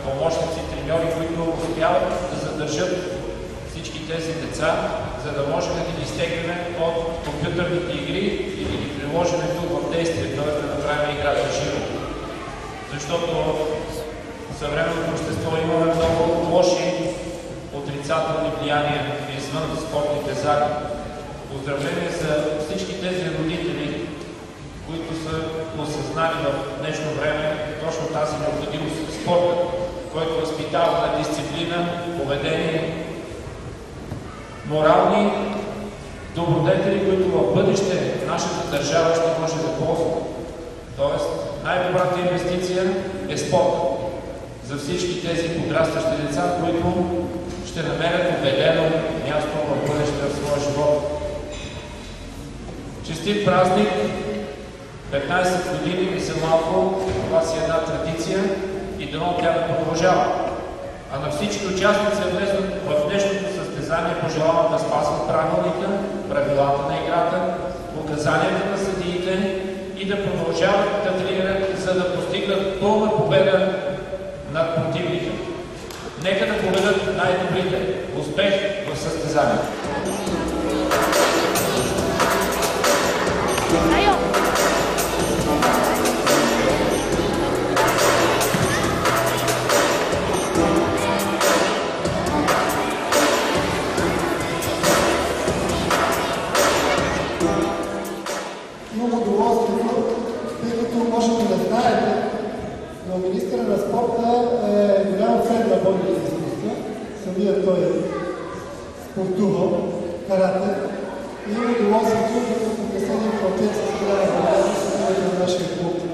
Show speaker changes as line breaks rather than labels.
помощници, треньори, които успяват да задържат всички тези деца, за да можем да ги изтегляме от компютърните игри и да ги приложим тук в действие, т.е. да направим играта живо. Защото в съвременното общество имаме много лоши отрицателни влияния извън спортните зали. Поздравление за всички тези родители, които са осъзнали в днешно време точно тази необходимост в спорта, който възпитава на дисциплина, поведение, морални добродетели, които в бъдеще нашата държава ще може да ползва. Тоест, най-добрата инвестиция е спорт за всички тези подрастващи деца, които ще намерят убедено място в бъдеще в своя живот. Честит празник! 15 години не са малко, това си една традиция и дано тя да продължава. А на всички участници в днешното състезание пожелавам да спазват правилника, правилата на играта, указанията на съдиите и да продължават да тренират, за да постигнат пълна победа над противника. Нека да победят най-добрите. Успех в състезанието!
Имам удоволствието, тъй като може да не знаете, но министъра на спорта е голям фен на бойните изкуства. Самият той е спортувал карате. И имам удоволствието да присъединим в отец с голяма благодарност на нашия клуб.